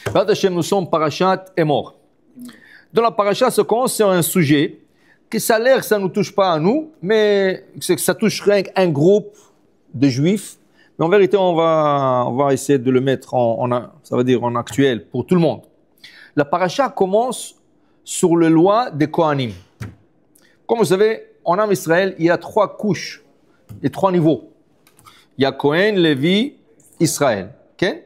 B'ezrat Hashem, nous sommes parashat Emor. Dans la paracha, ça commence sur un sujet que ça a l'air que ça ne nous touche pas à nous, mais que ça toucherait un groupe de juifs. Mais en vérité, on va essayer de le mettre ça veut dire en actuel pour tout le monde. La paracha commence sur les lois des Kohanim. Comme vous savez, en Am Israël, il y a 3 couches et 3 niveaux. Il y a Kohen, Lévi, Israël. Okay?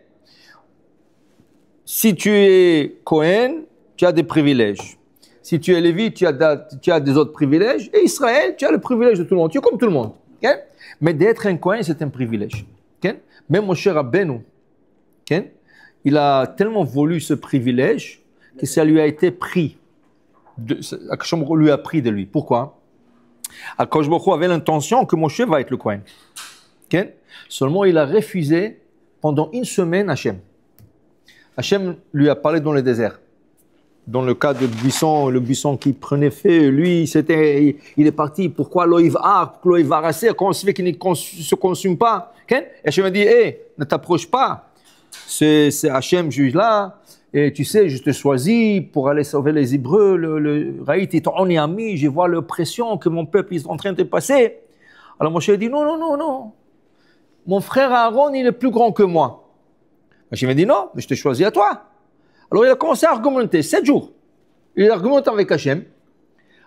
Si tu es Kohen, tu as des privilèges. Si tu es Lévi, tu as des autres privilèges. Et Israël, tu as le privilège de tout le monde. Tu es comme tout le monde. Okay? Mais d'être un Kohen, c'est un privilège. Okay? Même Moshe Rabbeinu, okay? Il a tellement voulu ce privilège que ça lui a été pris. Akash lui a pris de lui. Pourquoi? Akash Baruch Hu avait l'intention que Moshe va être le Kohen. Okay? Seulement, il a refusé pendant 1 semaine Hachem. Hachem lui a parlé dans le désert. Dans le cas de buisson, le buisson qui prenait feu, lui, il est parti. Pourquoi l'oïv ar, l'oïv arasser, comment se fait qu'il ne se consume pas? Okay? Et Hachem a dit, ne t'approche pas. C'est Hachem juge là. Et tu sais, je te choisis pour aller sauver les Hébreux. On est amis, je vois l'oppression que mon peuple est en train de passer. Alors Moshe a dit, non. Mon frère Aaron, il est plus grand que moi. Hachem a dit, non, mais je te choisis à toi. Alors il a commencé à argumenter 7 jours. Il argumente avec Hachem.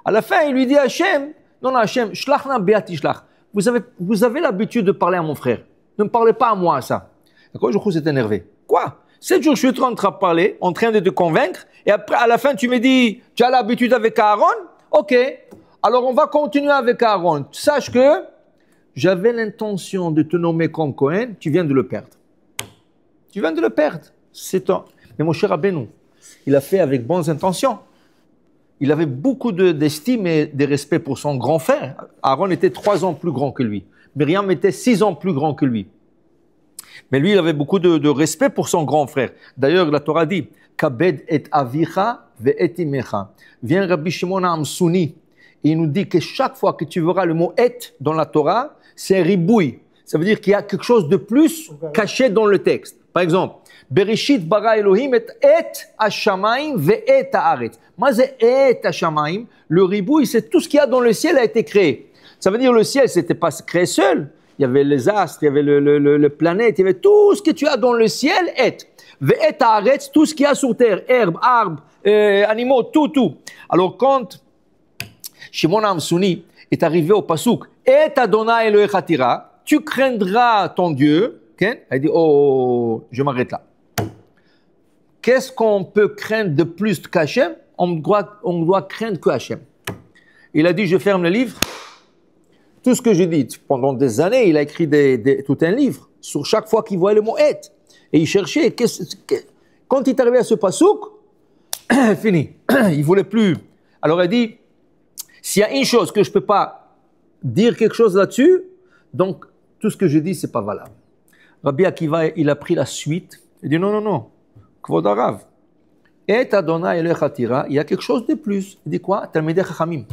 À la fin, il lui dit à Hachem, non, Hachem, shlachna beati shlach. Vous avez l'habitude de parler à mon frère. Ne me parlez pas à moi à ça. D'accord, je crois que c'est énervé. Quoi? 7 jours, je suis en train de parler, en train de te convaincre, et après, à la fin, tu me dis, tu as l'habitude avec Aaron? Ok. Alors, on va continuer avec Aaron. Sache que j'avais l'intention de te nommer comme Cohen, tu viens de le perdre. Tu viens de le perdre. C'est toi. Mais mon cher Rabbeinu, il a fait avec bonnes intentions. Il avait beaucoup d'estime et de respect pour son grand frère. Aaron était 3 ans plus grand que lui. Myriam était 6 ans plus grand que lui. Mais lui, il avait beaucoup de respect pour son grand frère. D'ailleurs, la Torah dit, Kabed et avicha ve et imecha. Vient Rabbi Shimon Amsouni, et il nous dit que chaque fois que tu verras le mot et dans la Torah, c'est ribouille. Ça veut dire qu'il y a quelque chose de plus caché dans le texte. Par exemple, Bereshit bara Elohim et hashamayim ve et haaretz. Moi, c'est et hashamayim. Le ribouille, c'est tout ce qu'il y a dans le ciel a été créé. Ça veut dire le ciel, c'était pas créé seul. Il y avait les astres, il y avait le planète, il y avait tout ce que tu as dans le ciel, et. Ve et haaretz, tout ce qu'il y a sur terre, herbes, arbres, animaux, tout. Alors quand Shimon Amsouni est arrivé au Pasuk, et Adonai Elohecha tira, tu craindras ton Dieu, okay? Il dit, oh, je m'arrête là. Qu'est-ce qu'on peut craindre de plus qu'Hachem? On doit craindre que Hachem. Il a dit, je ferme le livre. Tout ce que j'ai dit, pendant des années, il a écrit tout un livre sur chaque fois qu'il voyait le mot « et ». Et il cherchait, quand il est arrivé à ce pasouk, fini, il ne voulait plus. Alors il a dit, s'il y a une chose que je ne peux pas dire quelque chose là-dessus, donc tout ce que je dis, ce n'est pas valable. Rabbi Akiva, il a pris la suite, il dit non, Kvod Harav. Et Adonai Elohecha tira, il y a quelque chose de plus. Il dit quoi? Talmidei Chachamim.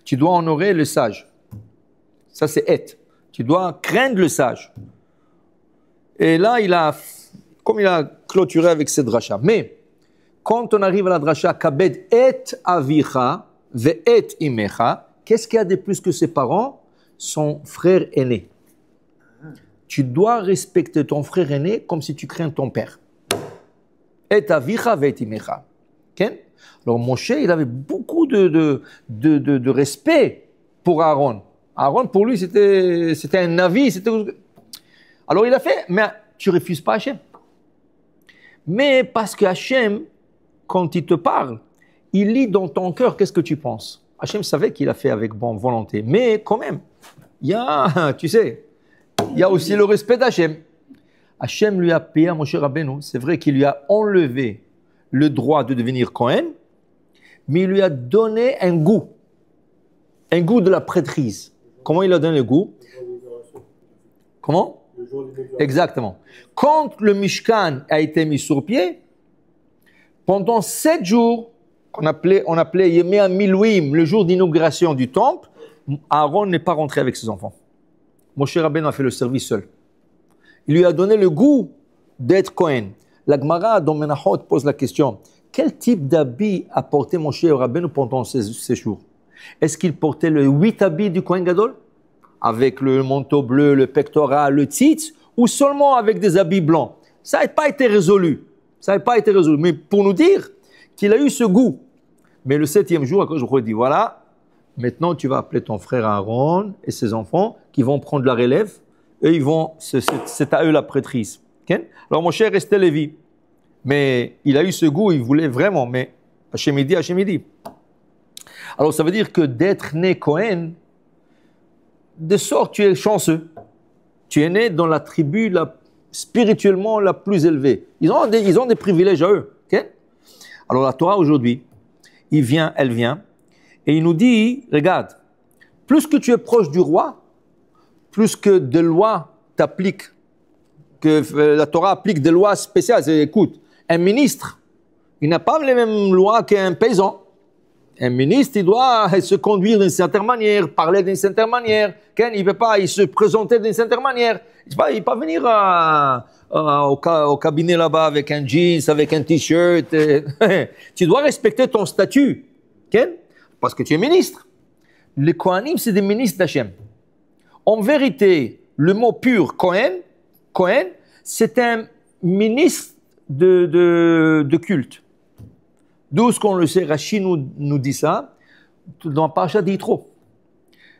Tu dois honorer le sage. Ça, c'est et. Tu dois craindre le sage. Et là, comme il a clôturé avec cette dracha. Mais, quand on arrive à la dracha, Kabed et avicha, ve et imecha, qu'est-ce qu'il y a de plus que ses parents? Son frère aîné. Tu dois respecter ton frère aîné comme si tu crains ton père. Et avicha, ve et imecha. Okay? Alors, Moshe, il avait beaucoup de respect pour Aaron. Aaron, pour lui, c'était un navi. Alors, il a fait, mais tu ne refuses pas Hachem. Mais parce que Hachem, quand il te parle, il lit dans ton cœur qu'est-ce que tu penses. Hachem savait qu'il a fait avec bonne volonté. Mais quand même, il y a aussi le respect d'Hachem. Hachem lui a payé à Moshe Rabbeinu. C'est vrai qu'il lui a enlevé le droit de devenir Cohen, mais il lui a donné un goût de la prêtrise. Comment il a donné le goût? Comment? Exactement. Quand le Mishkan a été mis sur pied, pendant 7 jours, on appelait Yemei Milouim, le jour d'inauguration du temple, Aaron n'est pas rentré avec ses enfants. Moshe Rabbeinu a fait le service seul. Il lui a donné le goût d'être Cohen. La Gemara dans Menachot pose la question, quel type d'habit a porté Moshe Rabbeinu pendant ces jours? Est-ce qu'il portait le 8 habits du Kohen Gadol, avec le manteau bleu, le pectoral, le tzitz, ou seulement avec des habits blancs? Ça n'a pas été résolu. Ça n'a pas été résolu. Mais pour nous dire qu'il a eu ce goût. Mais le 7e jour, je vous dis, voilà, maintenant tu vas appeler ton frère Aaron et ses enfants qui vont prendre la relève et ils vont, c'est à eux la prêtrise. Okay? Alors Moshe restait Lévi. Mais il a eu ce goût, il voulait vraiment, mais Hachemidi. Alors ça veut dire que d'être né Cohen, de sorte tu es chanceux. Tu es né dans la tribu spirituellement la plus élevée. Ils ont des privilèges à eux. Okay? Alors la Torah aujourd'hui, elle vient, et il nous dit, regarde, plus que tu es proche du roi, plus que des lois t'appliquent, que la Torah applique des lois spéciales. Écoute, un ministre, il n'a pas les mêmes lois qu'un paysan. Un ministre, il doit se conduire d'une certaine manière, parler d'une certaine manière. Il ne peut pas se présenter d'une certaine manière. Il ne peut pas venir au cabinet là-bas avec un jeans, avec un t-shirt. Tu dois respecter ton statut. Parce que tu es ministre. Les Kohanim, c'est des ministres d'Hachem. En vérité, le mot pur, Kohen, c'est un ministre de culte. D'où ce qu'on le sait, Rashi nous dit ça, dans Parashat Yitro.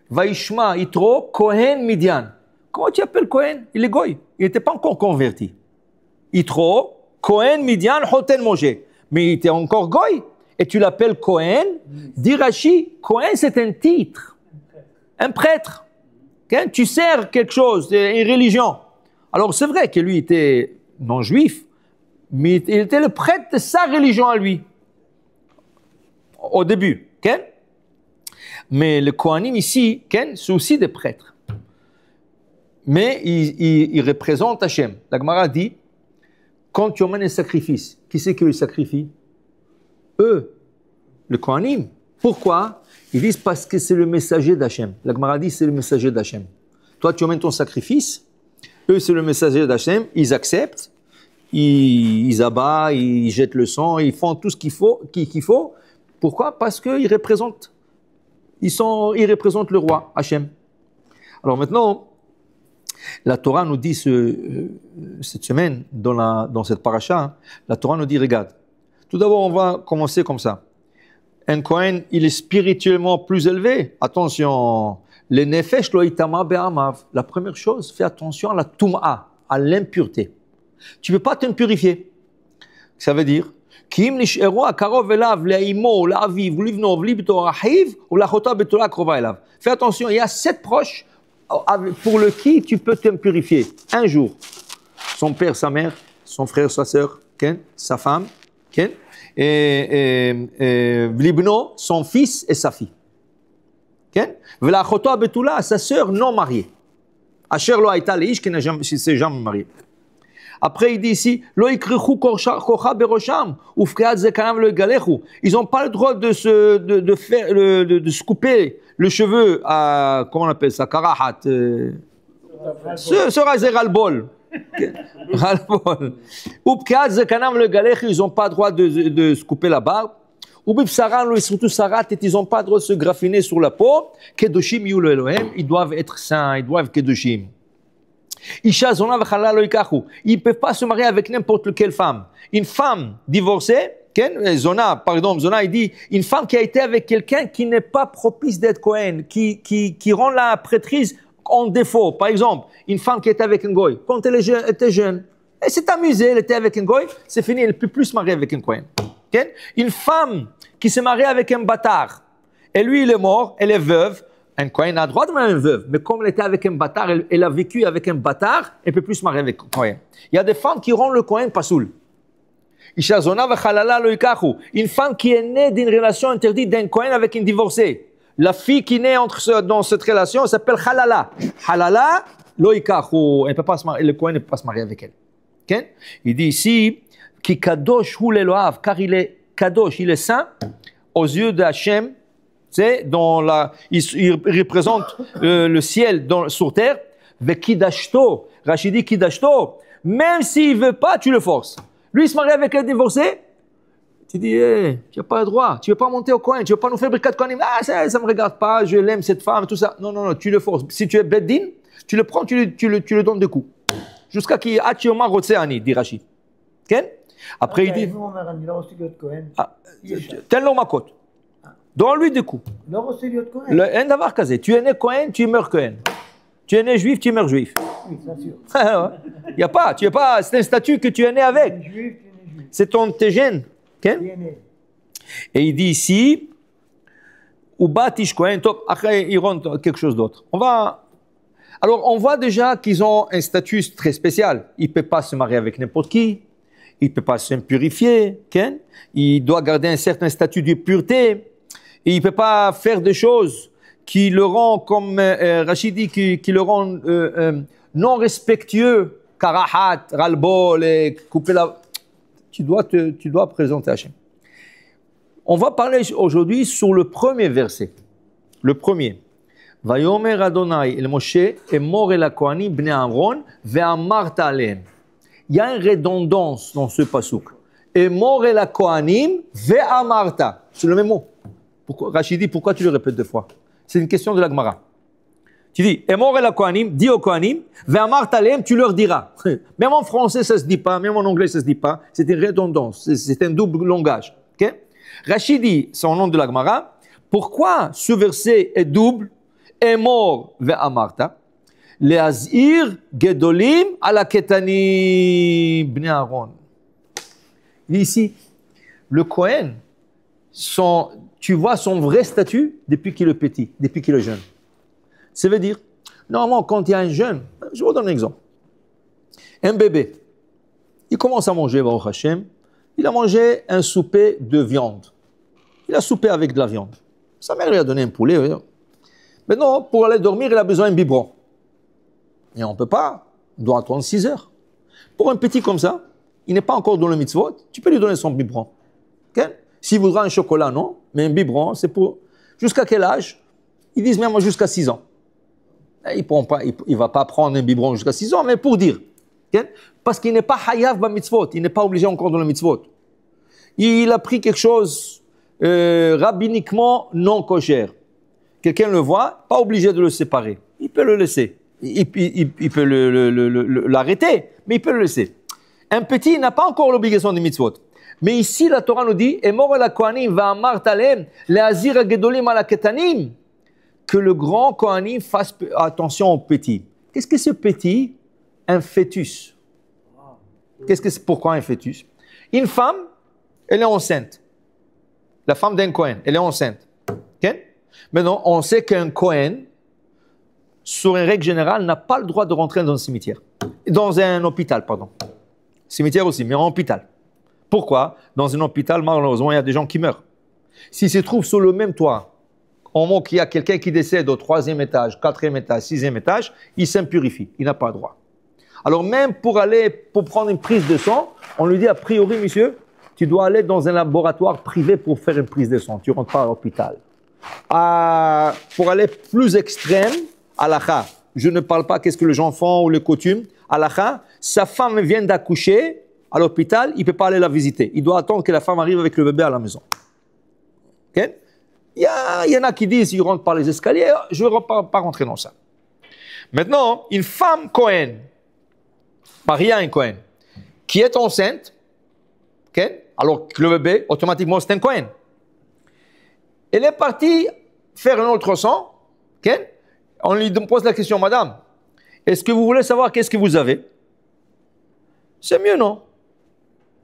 Vaishma Yitro, Kohen Midian. Comment tu appelles Kohen? Il est goy. Il n'était pas encore converti. Yitro, Kohen Midian, Hoten Moshe. Mais il était encore goy. Et tu l'appelles Kohen. Dit Rashi, Kohen c'est un titre. Un prêtre. Tu sers quelque chose, une religion. Alors c'est vrai que lui était non juif, mais il était le prêtre de sa religion à lui. Au début. Mais le Kohanim ici, c'est aussi des prêtres. Mais ils représentent Hachem. La Gemara dit, quand tu emmènes un sacrifice, qui c'est qui le sacrifie? Eux, le Kohanim. Pourquoi? Ils disent parce que c'est le messager d'Hachem. La Gemara dit c'est le messager d'Hachem. Toi, tu emmènes ton sacrifice, eux, c'est le messager d'Hachem, ils acceptent, ils abattent, ils jettent le sang, ils font tout ce qu'il faut. Pourquoi? Parce qu'ils représentent, ils représentent le roi, Hachem. Alors maintenant, la Torah nous dit cette semaine, dans cette paracha, la Torah nous dit, regarde, tout d'abord, on va commencer comme ça. Un Kohen, il est spirituellement plus élevé. Attention, le nefesh lo itama be'amav. La première chose, fais attention à la tum'a, à l'impureté. Tu ne peux pas t'impurifier. Ça veut dire, Kim nish'eru akarov elav le'imo, la'aviv, livnov, libto, ahiv, ou la'chota betora krova elav. Fais attention, il y a 7 proches pour qui tu peux t'impurifier. Un jour, son père, sa mère, son frère, sa sœur, sa femme, et Libno, son fils et sa fille. V'la'chota betula, sa sœur non mariée. Asher lo haïta leish, qui ne s'est jamais marié. Après, il dit ici, lo ikrichu kocha berosham, ufkeat zekanav lo igalechu. Ils n'ont pas le droit de se couper le cheveu à, comment on appelle ça, karahat, se raser ras-le-bol. Ras-le-bol. Ufkeat zekanav lo igalechu, ils n'ont pas le droit de se couper la barbe. Ubipsaran, surtout sarat, ils n'ont pas le droit de se graffiner sur la peau. Kedoshim yu lo Elohem, ils doivent être saints, ils doivent kedoshim. Isha zona v'chala lo yikachu. Ils ne peuvent pas se marier avec n'importe quelle femme. Une femme divorcée, Zona, par exemple, Zona, il dit, une femme qui a été avec quelqu'un qui n'est pas propice d'être Kohen, qui rend la prêtrise en défaut. Par exemple, une femme qui était avec un goy, quand elle était jeune, elle s'est amusée, elle était avec un goy, c'est fini, elle ne peut plus se marier avec un Kohen. Une femme qui s'est mariée avec un bâtard, et lui il est mort, elle est veuve, un Kohen a le droit de marier une veuve, mais comme elle était avec un bâtard, elle a vécu avec un bâtard, elle ne peut plus se marier avec un Kohen. Il y a des femmes qui rendent le Kohen pasoul. Une femme qui est née d'une relation interdite d'un Kohen avec une divorcée. La fille qui naît dans cette relation s'appelle halala. Halala, lo yikachu. Elle peut pas se marier, le Kohen ne peut pas se marier avec elle. Okay? Il dit ici, ki kadosh hu leloav, car il est kadosh, il est saint aux yeux d'Hachem. C'est il représente le ciel sur terre. Ve kidashto, Rachidi kidashto. Même s'il veut pas, tu le forces. Lui, il se marie avec un divorcé. Tu dis, tu n'as pas le droit. Tu ne veux pas monter au coin. Tu ne veux pas nous faire Birkat Kohanim. Ah, ça ne me regarde pas. Je l'aime, cette femme, tout ça. Non, non, non, tu le forces. Si tu es Beddin, tu le prends, tu le donnes de coups. Jusqu'à qu'il y ait Achiyoma Rotseani, dit Rachid. Okay? Après, il dit, tel l'homme à côte. Donne-lui des coups. Le en d'avoir casé. Tu es né Cohen, tu meurs Cohen. Tu es né juif, tu meurs juif. Oui, c'est sûr. Il n'y a pas, tu es pas, c'est un statut que tu es né avec. C'est tes gènes. Okay? Et il dit ici, ou batish Cohen, top, après ils rentrent quelque chose d'autre. Alors on voit déjà qu'ils ont un statut très spécial. Il ne peut pas se marier avec n'importe qui. Il ne peut pas se purifier. Okay? Il doit garder un certain statut de pureté. Et il ne peut pas faire des choses qui le rendent, comme Rachid dit, qui le rendent non respectueux. Karahat, ralbol, et couper la... Tu dois présenter Hachem. On va parler aujourd'hui sur le premier verset. Le premier. Vayomer Adonai el Moshe emor el Kohanim bnei Aaron ve'amarta alehem. Il y a une redondance dans ce pasuk. Emor el Kohanim ve'amarta. C'est le même mot. Rachid dit, pourquoi tu le répètes deux fois? C'est une question de la Gemara. Tu dis, Emor el Kohanim, dis au Kohanim, ve'amarta alehem, tu leur diras. Même en français, ça ne se dit pas, même en anglais, ça ne se dit pas. C'est une redondance, c'est un double langage. Okay? Rachid dit, c'est au nom de la Gemara, pourquoi ce verset est double? Emor ve'amarta, le'azir gedolim ala ketani bnei Aaron. Ici, le Kohen, tu vois son vrai statut depuis qu'il est petit, depuis qu'il est jeune. Ça veut dire, normalement, quand il y a un jeune, je vous donne un exemple. Un bébé, il commence à manger, Baruch Hashem, il a mangé un souper de viande. Il a soupé avec de la viande. Sa mère lui a donné un poulet. Maintenant, pour aller dormir, il a besoin d'un biberon. Et on ne peut pas, on doit attendre 6 heures. Pour un petit comme ça, il n'est pas encore dans le mitzvot, tu peux lui donner son biberon. Okay? S'il voudra un chocolat, non, mais un biberon, c'est pour... Jusqu'à quel âge? Ils disent même jusqu'à 6 ans. Il ne va pas prendre un biberon jusqu'à 6 ans, mais pour dire. Okay? Parce qu'il n'est pas hayav ba mitzvot, il n'est pas obligé encore dans le mitzvot. Il a pris quelque chose rabbiniquement non kosher. Quelqu'un le voit, pas obligé de le séparer. Il peut le laisser. Il peut l'arrêter, mais il peut le laisser. Un petit n'a pas encore l'obligation de mitzvot. Mais ici, la Torah nous dit, Emor el Kohanim va'amart alehem le'azir hagedolim ala ketanim, que le grand Kohanim fasse attention au petit. Qu'est-ce que ce petit? Un fœtus. Pourquoi un fœtus? Une femme, elle est enceinte. La femme d'un Kohen, elle est enceinte. Okay? Maintenant, on sait qu'un Kohen, sur une règle générale, n'a pas le droit de rentrer dans un cimetière. Dans un hôpital, pardon. Cimetière aussi, mais en hôpital. Pourquoi? Dans un hôpital, malheureusement, il y a des gens qui meurent. S'ils se trouvent sur le même toit, au moment qu'il y a quelqu'un qui décède au 3e étage, 4e étage, 6e étage, il s'impurifie. Il n'a pas le droit. Alors même pour prendre une prise de sang, on lui dit a priori, monsieur, tu dois aller dans un laboratoire privé pour faire une prise de sang. Tu ne rentres pas à l'hôpital. Pour aller plus extrême, halakha. Je ne parle pas qu'est-ce que les gens font ou les coutumes. Halakha, sa femme vient d'accoucher à l'hôpital, il ne peut pas aller la visiter. Il doit attendre que la femme arrive avec le bébé à la maison. Okay? Il y en a qui disent, ils rentrent par les escaliers. Je ne vais pas rentrer dans ça. Maintenant, une femme Kohen, mariée à un Kohen, qui est enceinte, okay? Alors que le bébé, automatiquement, c'est un Kohen. Elle est partie faire un ultrason. Okay? On lui pose la question, madame, est-ce que vous voulez savoir qu'est-ce que vous avez? C'est mieux, non?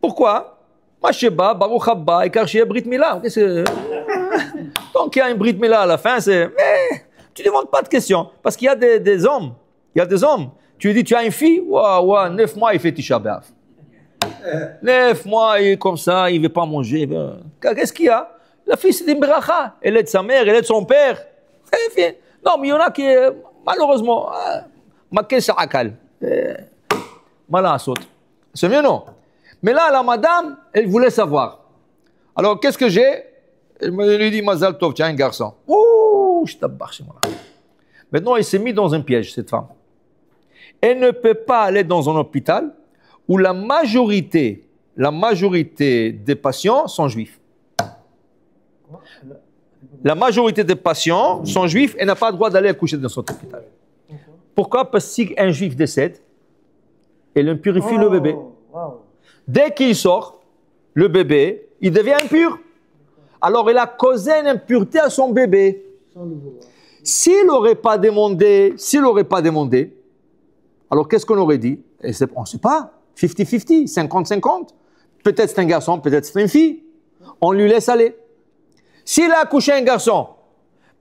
Pourquoi? Masheba, Baruch Haba, Ekarshie, Brit Mila. Donc il y a un Brit Mila à la fin, c'est... Mais tu ne demandes pas de questions. Parce qu'il y a des hommes. Il y a des hommes. Tu lui dis, tu as une fille? Ouais, 9 mois, il fait Tisha B'Av. 9 mois, il est comme ça, il ne veut pas manger. Qu'est-ce qu'il y a? La fille, c'est une bracha. Elle aide sa mère, elle aide son père. Non, mais il y en a qui, malheureusement, c'est mieux, non? Mais là, la madame, elle voulait savoir. Alors, qu'est-ce que j'ai? Elle lui dit, Mazal Tov, tu as un garçon. Ouh, je t'abbarre chez moi là. Maintenant, elle s'est mise dans un piège, cette femme. Elle ne peut pas aller dans un hôpital où la majorité la majorité des patients sont juifs. La majorité des patients sont juifs et n'a pas le droit d'aller accoucher dans son hôpital. Pourquoi? Parce qu'un juif décède, et il purifie le bébé. Dès qu'il sort, le bébé, il devient impur. Alors il a causé une impureté à son bébé. S'il n'aurait pas demandé, alors qu'est-ce qu'on aurait dit? On ne sait pas. 50-50, 50-50. Peut-être c'est un garçon, peut-être c'est une fille. On lui laisse aller. S'il a accouché un garçon,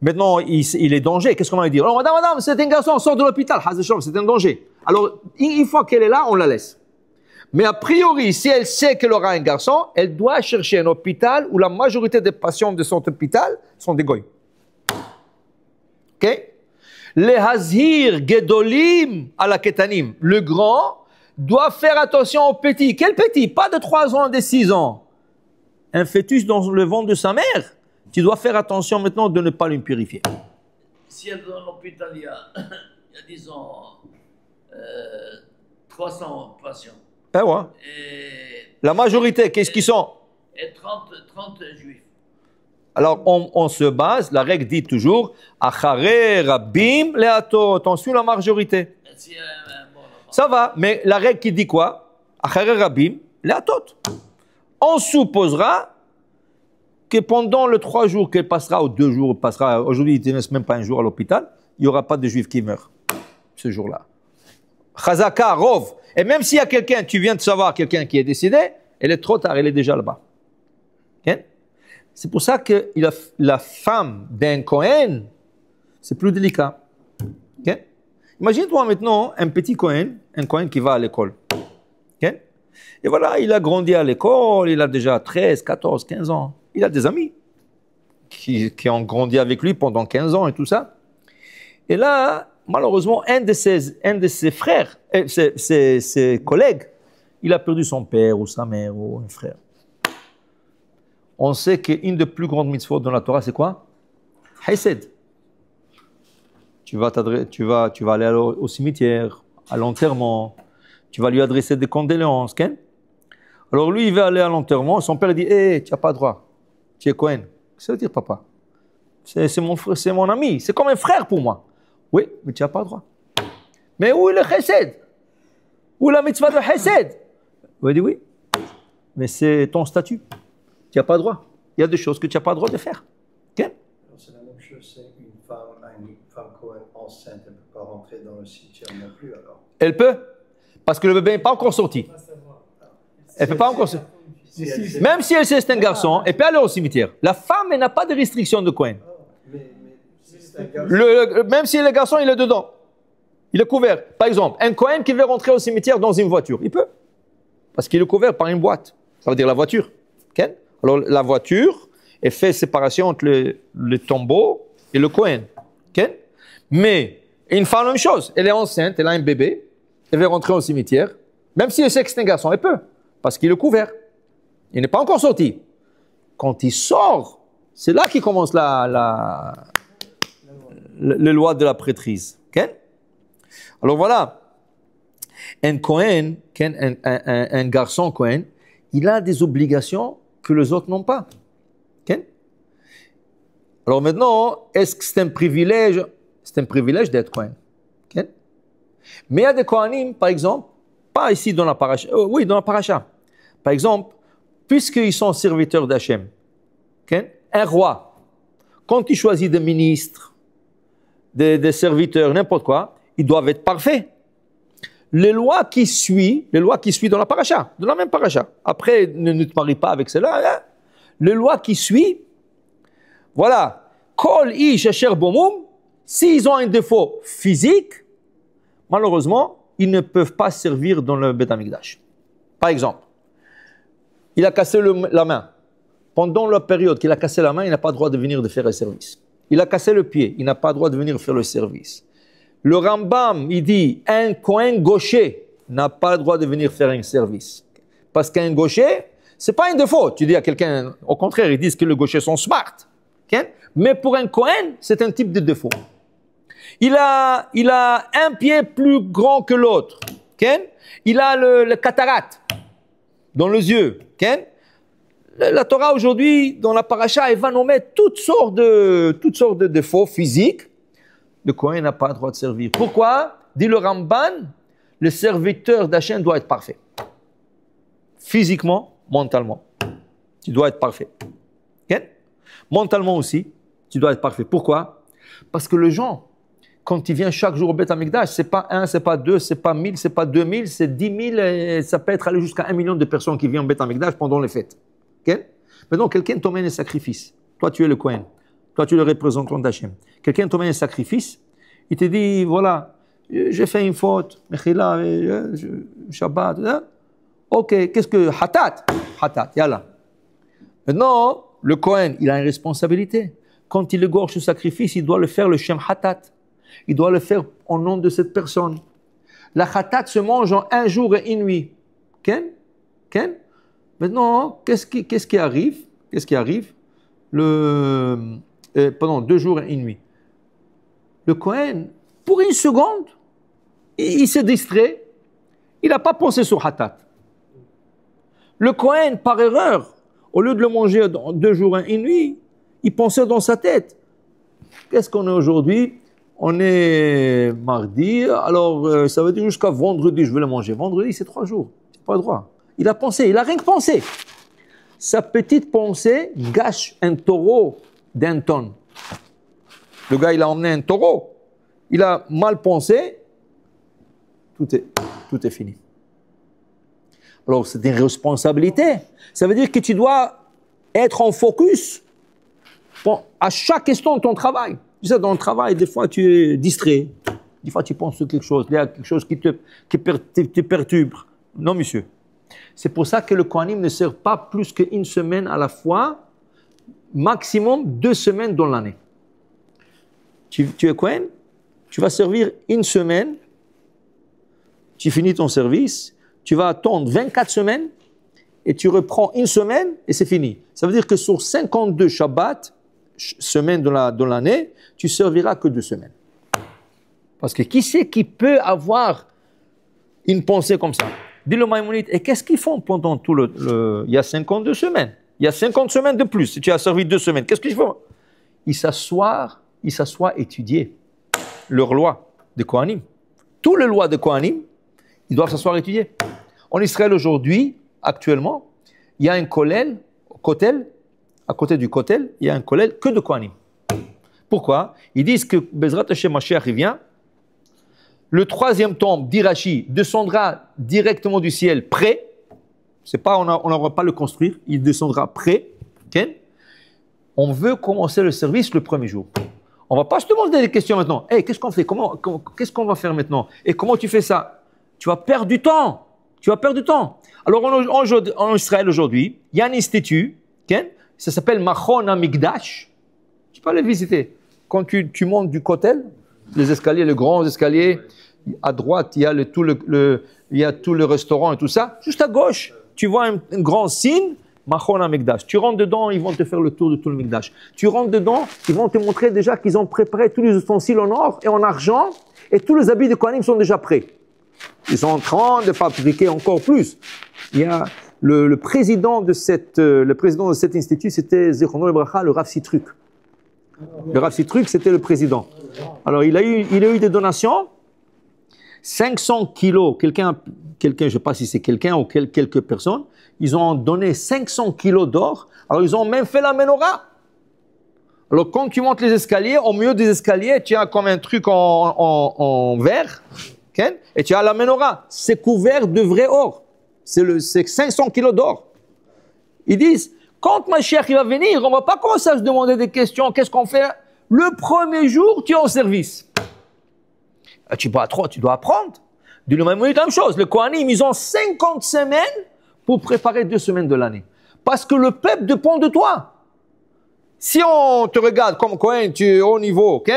maintenant il est danger, qu'est-ce qu'on va lui dire? Oh, madame, c'est un garçon, sort de l'hôpital, c'est un danger. Alors, une fois qu'elle est là, on la laisse. Mais a priori, si elle sait qu'elle aura un garçon, elle doit chercher un hôpital où la majorité des patients de son hôpital sont des goy. Ok? Les hazir gedolim à la ketanim. Le grand doit faire attention au petit. Quel petit? Pas de 3 ans, de 6 ans. Un fœtus dans le ventre de sa mère. Tu dois faire attention maintenant de ne pas le purifier. Si dans l'hôpital, il y a disons, 300 patients. Ben ouais. Et la majorité, qu'est-ce qu'ils sont? Et 30 juifs. Alors, on se base, la règle dit toujours, Achare Rabbim Leatot, on suit la majorité. Ça va, mais la règle qui dit quoi? Achare Rabbim Leatot. On supposera que pendant les 3 jours qu'elle passera, ou 2 jours, passera, aujourd'hui, il ne laisse même pas un jour à l'hôpital, il n'y aura pas de juifs qui meurent ce jour-là. Chazaka, Rov. Et même s'il y a quelqu'un, tu viens de savoir quelqu'un qui est décédé, elle est trop tard, elle est déjà là-bas. Okay? C'est pour ça que la femme d'un Kohen, c'est plus délicat. Okay? Imagine-toi maintenant un petit Kohen, un Kohen qui va à l'école. Okay? Et voilà, il a grandi à l'école, il a déjà 13, 14, 15 ans. Il a des amis qui ont grandi avec lui pendant 15 ans et tout ça. Et là, malheureusement, un de ses frères, ses collègues, il a perdu son père ou sa mère ou un frère. On sait qu'une des plus grandes mitzvot dans la Torah, c'est quoi? Hesed. Tu vas aller au cimetière, à l'enterrement, tu vas lui adresser des condoléances. Okay? Alors lui, il va aller à l'enterrement, son père lui dit, hey, tu n'as pas droit, tu es Cohen. Qu'est-ce que ça veut dire, papa? C'est mon ami, c'est comme un frère pour moi. Oui, mais tu n'as pas droit. Mais où est le chesed? Où est la mitzvah de chesed? Il dit oui, mais c'est ton statut. Tu n'as pas droit. Il y a des choses que tu n'as pas le droit de faire. Okay? C'est la même chose, c'est une femme Cohen enceinte, elle ne peut pas rentrer dans le cimetière non plus alors. Elle peut, parce que le bébé n'est pas encore sorti. Elle ne peut pas encore sortir. Même si elle sait que c'est un garçon, elle peut aller au cimetière. La femme, elle n'a pas de restriction de Cohen. Même si le garçon, il est dedans. Il est couvert. Par exemple, un Cohen qui veut rentrer au cimetière dans une voiture, il peut. Parce qu'il est couvert par une boîte. Ça veut dire la voiture. Okay? Alors, la voiture, elle fait séparation entre le tombeau et le Cohen. Okay? Mais, une femme, la même chose. Elle est enceinte, elle a un bébé, elle veut rentrer au cimetière. Même si elle sait que c'est un garçon, elle peut. Parce qu'il est couvert. Il n'est pas encore sorti. Quand il sort, c'est là qu'il commence la loi de la prêtrise. Okay? Alors voilà, un Cohen, un garçon Cohen, il a des obligations que les autres n'ont pas. Okay? Alors maintenant, est-ce que c'est un privilège? C'est un privilège d'être Cohen. Okay? Mais il y a des Kohanim, par exemple, pas ici dans la paracha, oui, dans la paracha. Par exemple, puisqu'ils sont serviteurs d'Hachem, okay? Un roi, quand il choisit des ministres, des serviteurs, n'importe quoi, ils doivent être parfaits. Les lois qui suivent dans la paracha, dans la même paracha. Après, ne te marie pas avec cela. Hein? Les lois qui suivent, voilà. Kol ish asher bomum, s'ils ont un défaut physique, malheureusement, ils ne peuvent pas servir dans le Beth Amikdash. Par exemple, il a cassé la main. Pendant la période qu'il a cassé la main, il n'a pas le droit de venir de faire le service. Il a cassé le pied, il n'a pas le droit de venir faire le service. Le Rambam, il dit, un Kohen gaucher n'a pas le droit de venir faire un service. Parce qu'un gaucher, c'est pas un défaut. Tu dis à quelqu'un, au contraire, ils disent que les gauchers sont smart. Okay? Mais pour un Kohen, c'est un type de défaut. Il a un pied plus grand que l'autre. Okay? Il a le cataracte. dans les yeux. Okay? La Torah aujourd'hui, dans la paracha, elle va nous mettre toutes sortes de défauts physiques. Le Kohen n'a pas le droit de servir. Pourquoi? Dit le Ramban, le serviteur d'Hachem doit être parfait. Physiquement, mentalement. Tu dois être parfait. Okay? Mentalement aussi, tu dois être parfait. Pourquoi? Parce que le gens, quand ils viennent chaque jour au Beth Amikdash, c'est pas 1, c'est pas 2, c'est pas 1000, c'est pas 2000, c'est 10 000, et ça peut être allé jusqu'à 1 million de personnes qui viennent au Beth Amikdash pendant les fêtes. Okay? Maintenant, quelqu'un t'emmène un sacrifice. Toi, tu es le Kohen. Toi, tu es le représentant d'Hachem. Quelqu'un t'emmène un sacrifice. Il te dit, voilà, j'ai fait une faute. Mechila, Shabbat. Ok, qu'est-ce que... Hatat, yalla. Maintenant, le Kohen, il a une responsabilité. Quand il égorge ce sacrifice, il doit le faire le Shem Hatat. Il doit le faire au nom de cette personne. La Hatat se mange en 1 jour et 1 nuit. Ken? Maintenant, qu'est-ce qui arrive? Pendant 2 jours et 1 nuit. Le Kohen, pour 1 seconde, il s'est distrait. Il n'a pas pensé sur Hatat. Le Kohen, par erreur, au lieu de le manger en 2 jours et 1 nuit, il pensait dans sa tête. Qu'est-ce qu'on est aujourd'hui? On est mardi, alors ça veut dire jusqu'à vendredi, je vais le manger. Vendredi, c'est 3 jours. C'est pas le droit. Il a pensé, il a rien que pensé. Sa petite pensée gâche un taureau d'1 tonne. Le gars, il a emmené un taureau. Il a mal pensé. Tout est fini. Alors, c'est une responsabilité. Ça veut dire que tu dois être en focus à chaque question de ton travail. Tu sais, dans le travail, des fois, tu es distrait. Des fois, tu penses sur quelque chose. Il y a quelque chose qui te perturbe. Non, monsieur. C'est pour ça que le Kohanim ne sert pas plus qu'1 semaine à la fois, maximum 2 semaines dans l'année. Tu es Kohen, tu vas servir 1 semaine, tu finis ton service, tu vas attendre 24 semaines et tu reprends 1 semaine et c'est fini. Ça veut dire que sur 52 Shabbat, semaines dans l'année, tu serviras que 2 semaines. Parce que qui c'est qui peut avoir une pensée comme ça? Dit le Maïmonide, et qu'est-ce qu'ils font pendant tout il y a 52 semaines. Il y a 50 semaines de plus. Si tu as servi 2 semaines, qu'est-ce qu'ils font? Ils s'assoient étudier leur loi de Kohanim. Tous les lois de Kohanim, ils doivent s'asseoir et étudier. En Israël aujourd'hui, actuellement, il y a un kotel, à côté du kotel, il y a un kotel que de Kohanim. Pourquoi? Ils disent que Bezrat Hashem Mashiach revient. Le 3e tombe d'Irachi descendra directement du ciel prêt. C'est pas, on n'aura pas à le construire, il descendra prêt. Okay? On veut commencer le service le 1er jour. On ne va pas se demander des questions maintenant. Hey, qu'est-ce qu'on fait? Qu'est-ce qu'on va faire maintenant? Et comment tu fais ça? Tu vas perdre du temps. Alors en Israël aujourd'hui, il y a un institut, okay? Ça s'appelle Machon Amikdash. Tu peux aller visiter. Quand tu montes du kotel, les escaliers, les grands escaliers, à droite, il y a tout le restaurant et tout ça. Juste à gauche, tu vois un grand signe, Machon HaMikdash. Tu rentres dedans, ils vont te faire le tour de tout le Mikdash. Tu rentres dedans, ils vont te montrer déjà qu'ils ont préparé tous les ustensiles en or et en argent, et tous les habits de Kohanim sont déjà prêts. Ils sont en train de fabriquer encore plus. Il y a le président de cet institut, c'était Zichrono Lebracha, le Rav Sitruk. Le Rav Sitruk, c'était le président. Alors, il a eu des donations, 500 kilos, quelqu'un, je ne sais pas si c'est quelqu'un ou quelques personnes, ils ont donné 500 kilos d'or, alors ils ont même fait la menorah. Alors, quand tu montes les escaliers, au milieu des escaliers, tu as comme un truc en verre, okay? Et tu as la menorah. C'est couvert de vrai or. C'est 500 kilos d'or. Ils disent, quand Mashiach va venir, on ne va pas commencer à se demander des questions, qu'est-ce qu'on fait? Le 1er jour, tu es en service. Tu dois apprendre. Du même la même chose. Les Kohanim, ils ont 50 semaines pour préparer 2 semaines de l'année. Parce que le peuple dépend de toi. Si on te regarde comme Kohen, tu es au niveau, ok?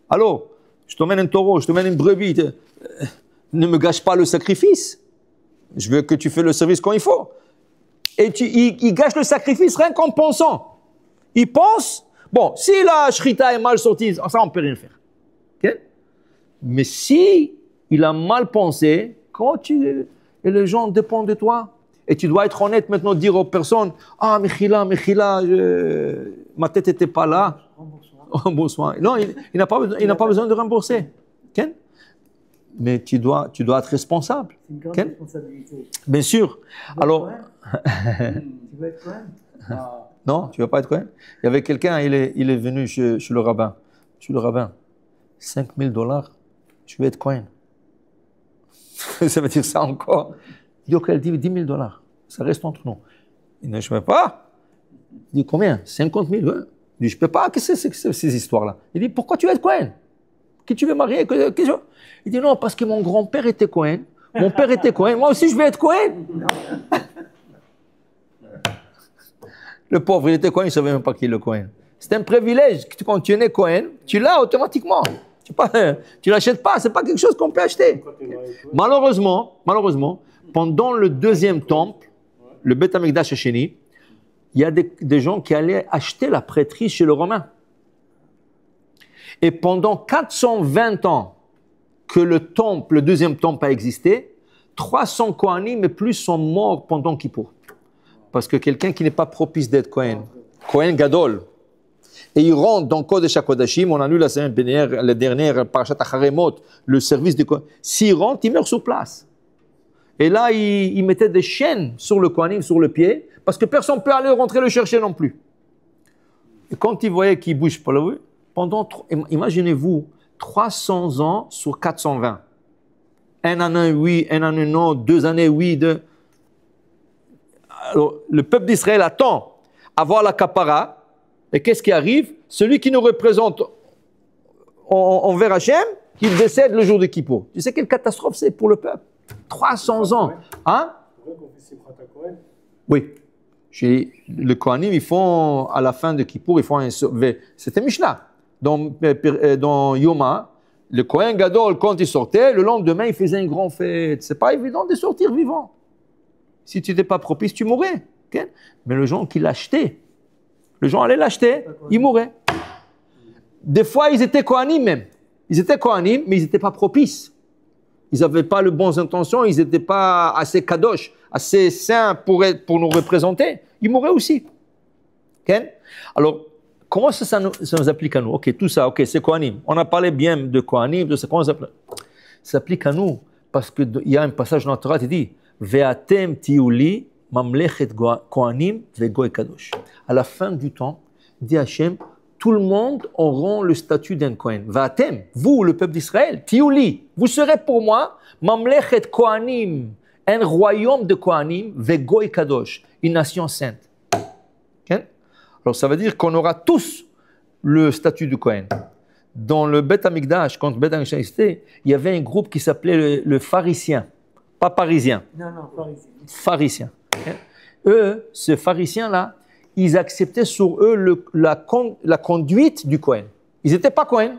Alors, je te mène un taureau, je te mène une brebis. Ne me gâche pas le sacrifice. Je veux que tu fasses le service quand il faut. Et il gâche le sacrifice rien qu'en pensant. Il pense, bon, si la shrita est mal sortie, ça on ne peut rien faire. Okay? Mais si il a mal pensé, et les gens dépendent de toi, Et tu dois être honnête maintenant, dire aux personnes, ah, Mechila, ma tête n'était pas là. Remboursement. Non, il n'a pas besoin de rembourser. Okay? Mais tu dois être responsable. C'est une grande Okay? responsabilité. Bien sûr. Alors, Tu veux être Cohen? non, tu ne vas pas être Cohen. Il y avait quelqu'un, il est venu chez le rabbin. Chez le rabbin, $5,000, je vais être Cohen. Ça veut dire ça encore. Il dit, ok, elle dit $10,000. Ça reste entre nous. Il dit, je ne peux pas. Il dit, combien? 50 000. Ouais. Il dit, je ne peux pas. Qu'est-ce que c'est que ces histoires-là? Il dit, pourquoi tu veux être Cohen? Qui tu veux marier? Il dit, non, parce que mon grand-père était Cohen. Mon père était Cohen. Moi aussi, je vais être Cohen. Le pauvre, il était Cohen, il ne savait même pas qui est le Cohen. C'est un privilège. Quand tu es né Cohen, tu l'as automatiquement. Tu ne l'achètes pas, ce n'est pas quelque chose qu'on peut acheter. Malheureusement, pendant le deuxième temple, le Beth Amikdash Hasheni, il y a des gens qui allaient acheter la prêtrise chez le Romain. Et pendant 420 ans que le deuxième temple a existé, 300 Kohanim et plus sont morts pendant Kippour. Parce que quelqu'un qui n'est pas propice d'être Kohen, Kohen Gadol, et il rentre dans Kodesh HaKodashim, on a lu la semaine dernière, la dernière Parashat Acharemot, le service de Kohen. S'il rentre, il meurt sur place. Et là, il mettait des chaînes sur le Kohanim, sur le pied, parce que personne ne peut aller rentrer le chercher non plus. Et quand il voyait qu'il ne bouge pas, imaginez-vous, 300 ans sur 420. Un an, oui, un an, non, 2 années, oui, Alors, le peuple d'Israël attend à voir la capara. Et qu'est-ce qui arrive? Celui qui nous représente envers Hachem, qui décède le jour de Kippour. Tu sais quelle catastrophe c'est pour le peuple? 300 ans. Hein? Oui. Le Kohanim, ils font, à la fin de Kippour, ils font un... C'était Mishnah. Dans Yoma, le Kohen Gadol, quand il sortait, le lendemain, il faisait une grande fête. C'est pas évident de sortir vivant. Si tu n'étais pas propice, tu mourrais. Okay? Mais le gens qui l'achetaient, les gens allaient l'acheter, ils mouraient. Des fois, ils étaient Kohanim même. Ils étaient Kohanim, mais ils n'étaient pas propices. Ils n'avaient pas les bonnes intentions, ils n'étaient pas assez kadosh, assez saints pour nous représenter. Ils mouraient aussi. Okay? Alors, comment ça nous applique à nous? Ok, tout ça, ok, c'est Kohanim. On a parlé bien de Kohanim, de ça, comment ça s'applique? Ça s'applique à nous parce qu'il y a un passage dans la Torah qui dit Ve'atem tiuli mamlechet Kohanim ve'goy kadosh. À la fin du temps, dit Hachem, tout le monde aura le statut d'un Kohen. Ve'atem, vous, le peuple d'Israël, tiuli, vous serez pour moi mamlechet Kohanim, un royaume de Kohanim ve'goy kadosh, une nation sainte. Okay? Alors ça veut dire qu'on aura tous le statut du Kohen. Dans le Beth Amikdash, quand le Beth Amikdash existait, il y avait un groupe qui s'appelait le pharisien. Pas parisien. Non, pharisien. Pharisien. Okay? Eux, ces pharisiens-là, ils acceptaient sur eux la conduite du Kohen. Ils n'étaient pas Kohen.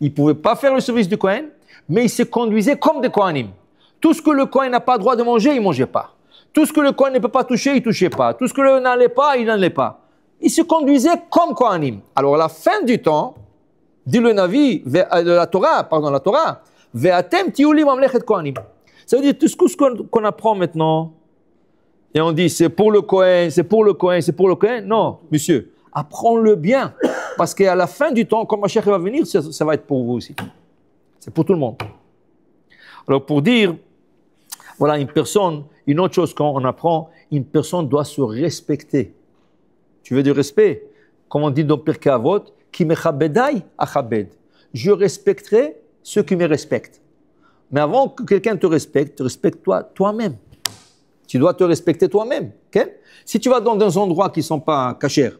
Ils ne pouvaient pas faire le service du Kohen, mais ils se conduisaient comme des Kohanim. Tout ce que le Kohen n'a pas le droit de manger, il ne mangeait pas. Tout ce que le Kohen ne peut pas toucher, il ne touchait pas. Tout ce que le n'allait pas, il n'allait pas. Ils se conduisaient comme Kohanim. Alors, à la fin du temps, dit le Navi, la Torah, Ve'atem tiuli mamlechet Kohanim. Ça veut dire tout ce qu'on apprend maintenant, et on dit c'est pour le Kohen, c'est pour le Kohen, c'est pour le Kohen. Non, monsieur, apprends-le bien. Parce qu'à la fin du temps, quand Mashiach va venir, ça va être pour vous aussi. C'est pour tout le monde. Alors, pour dire, voilà, une autre chose qu'on apprend, une personne doit se respecter. Tu veux du respect? Comme on dit dans Pirkei Avot, Ki mechabedai achabed. Je respecterai ceux qui me respectent. Mais avant que quelqu'un te respecte toi-même. Tu dois te respecter toi-même. Okay? Si tu vas dans des endroits qui ne sont pas cachers,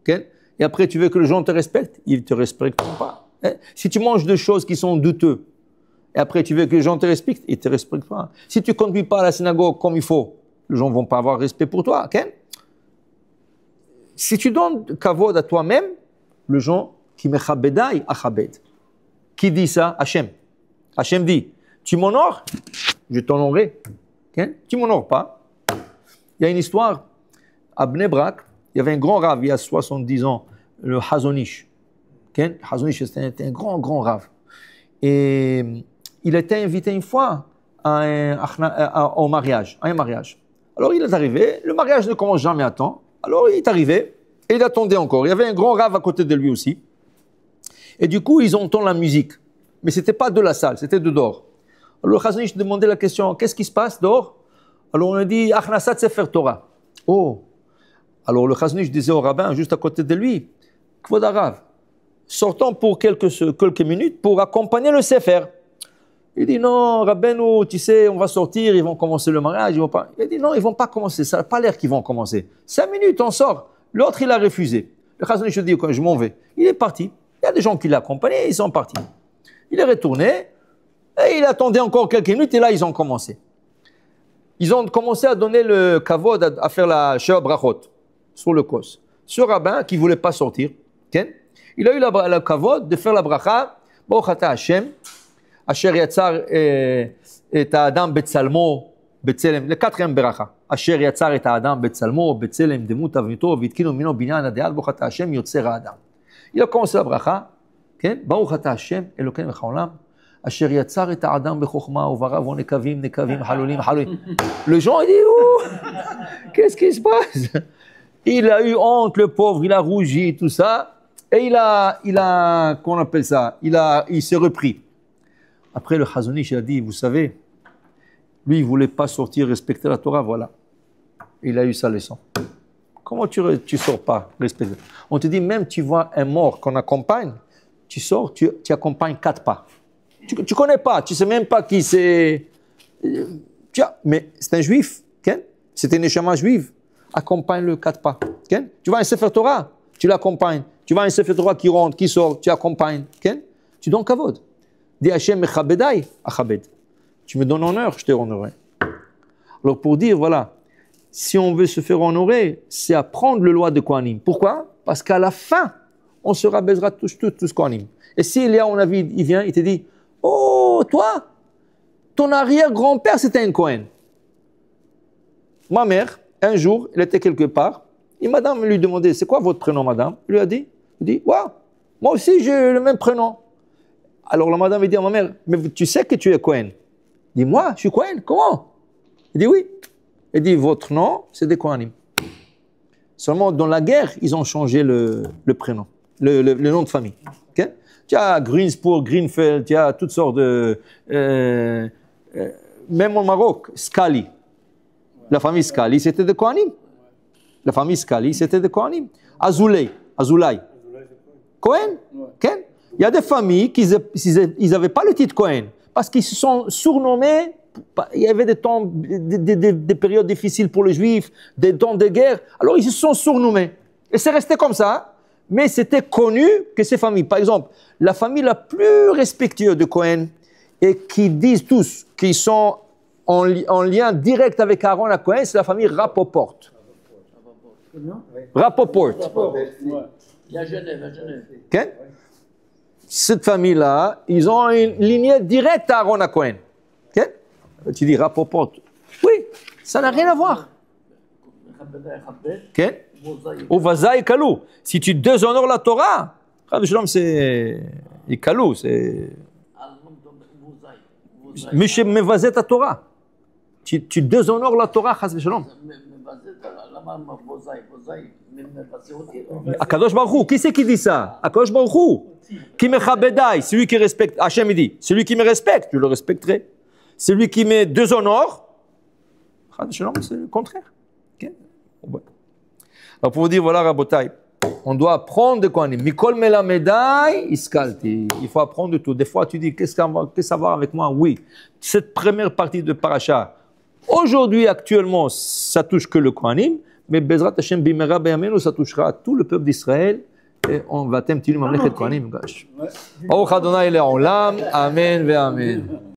okay? Et après tu veux que les gens te respectent, ils ne te respecteront pas. Okay? Si tu manges des choses qui sont douteuses, et après tu veux que les gens te respectent, ils ne te respectent pas. Si tu ne conduis pas à la synagogue comme il faut, les gens ne vont pas avoir respect pour toi. Okay? Si tu donnes kavod à toi-même, les gens qui mechabedai achabed. Qui dit ça? Hachem. Hachem dit, tu m'honores, je t'honorerai. Okay? Tu ne m'honores pas. Il y a une histoire, à Bnei Brak, il y avait un grand rave, il y a 70 ans, le Hazonish. Okay? Hazonish, c'était un grand rave. Et il était invité une fois à un mariage. Alors il est arrivé, le mariage ne commence jamais à temps. Alors il est arrivé, et il attendait encore. Il y avait un grand rave à côté de lui aussi. Et du coup, ils entendent la musique. Mais ce n'était pas de la salle, c'était de dehors. Alors le Chazon Ish demandait la question, qu'est-ce qui se passe dehors? Alors on a dit, Achnasat Sefer Torah. Oh. Alors le Chazon Ish disait au rabbin, juste à côté de lui, Kvod Harav, sortons pour quelques minutes pour accompagner le Sefer. Il dit, non, Rabbeinu, tu sais, on va sortir, ils vont commencer le mariage. Il dit, non, ils ne vont pas commencer, ça n'a pas l'air qu'ils vont commencer. 5 minutes, on sort. L'autre, il a refusé. Le Chazon Ish dit, je m'en vais. Il est parti. Il y a des gens qui l'accompagnaient, ils sont partis. Il est retourné, et il attendait encore quelques minutes, et là, ils ont commencé. Ils ont commencé à donner le kavod, à faire la sheva brachot, sur le kos. Ce rabbin, qui ne voulait pas sortir, il a eu le kavod de faire la bracha, Baruch ata Hashem, Asher yatzar et Adam betzalmo, betzelem, le 4e bracha. Asher yatzar et Adam betzalmo, betzelem, demut avnito, vitkinu mino binyan adeal, Baruch ata Hashem, yotzer Adam. Il a commencé la bracha, Baruch ata Hashem, Elokeinu mechol olam, Asher yatzar et Adam bechokma, uvarav nekavim, halulim, halulim. Le gens, il dit, oh, qu'est-ce qui se passe? Il a eu honte, le pauvre, il a rougi, tout ça, et il a, qu'on appelle ça, il s'est repris. Après, le Chazon Ish a dit, vous savez, lui, il ne voulait pas sortir, respecter la Torah, voilà. Il a eu sa leçon. Comment tu ne sors pas, respecter? On te dit, même tu vois un mort qu'on accompagne, tu sors, tu accompagnes 4 pas. Tu ne connais pas, tu ne sais même pas qui c'est. Mais c'est un juif, c'était une neshama juive. Accompagne le 4 pas. Tu vas à un Sefer Torah, tu l'accompagnes. Tu vas à un Sefer Torah qui rentre, qui sort, tu accompagnes. Tu donnes kavod. Dis Hashem mechabedai, achabed. Tu me donnes honneur, je te honorerai. Alors pour dire, voilà, si on veut se faire honorer, c'est apprendre le loi de Kohanim. Pourquoi? Parce qu'à la fin, on sera Bezrat tous Kohanim. Et si Elia, on a vu, il vient, il te dit, oh, toi, ton arrière-grand-père, c'était un Kohen. Ma mère, un jour, elle était quelque part, et madame lui demandait, c'est quoi votre prénom, madame? Il lui a dit, waouh, moi aussi j'ai le même prénom. Alors la madame lui dit à ma mère, mais tu sais que tu es Kohen? Il dit, moi, je suis Kohen, comment? Il dit, oui. Il dit, votre nom, c'est des Kohanim. Seulement, dans la guerre, ils ont changé le prénom, le nom de famille. Okay? Tu as Greenspoor, Greenfeld, tu as toutes sortes de... même au Maroc, Scali. La famille Scali, c'était des Kohanim. La famille Scali, c'était des Kohanim. Azoulay. Kohen? Ken? Il y a des familles qui n'avaient pas le titre Kohen, parce qu'ils se sont surnommés. Il y avait des temps, des périodes difficiles pour les Juifs, des temps de guerre. Alors ils se sont surnommés. Et c'est resté comme ça. Mais c'était connu que ces familles, par exemple, la famille la plus respectueuse de Cohen, et qui disent tous qu'ils sont en lien direct avec Aaron à Cohen, c'est la famille Rapoport. Rapoport. Il y a Genève, Okay? Cette famille-là, ils ont une lignée directe à Aaron à Cohen. Okay? Tu dis Rapoport. Oui, ça n'a rien à voir. Okay? Ou Vazaï Kalou. Si tu déshonores la Torah, c'est Kalou, c'est. Mishem Mevazet ta Torah. Tu déshonores la Torah, Chas v'shalom. Akadosh Baruch Hu, qui c'est qui dit ça? Akadosh Baruch Hu. Qui me chabedai, celui qui respecte. Hachem il dit, celui qui me respecte, je le respecterai. Celui qui me déshonore, Chas v'shalom, c'est le contraire. Okay? Alors pour vous dire, voilà, Rabotai, on doit apprendre de quoi on est. Mikol melamedai iskalti. Il faut apprendre de tout. Des fois, tu dis, qu'est-ce que ça va avec moi? Oui. Cette première partie de Paracha, aujourd'hui, actuellement, ça touche que le Kohanim, mais Bezrat Hashem bimera beyamenu, ça touchera tout le peuple d'Israël. Et on va t'aimer, tu nous mamlechet Kohanim. Baruch Adonai le'olam. Amen ve amen.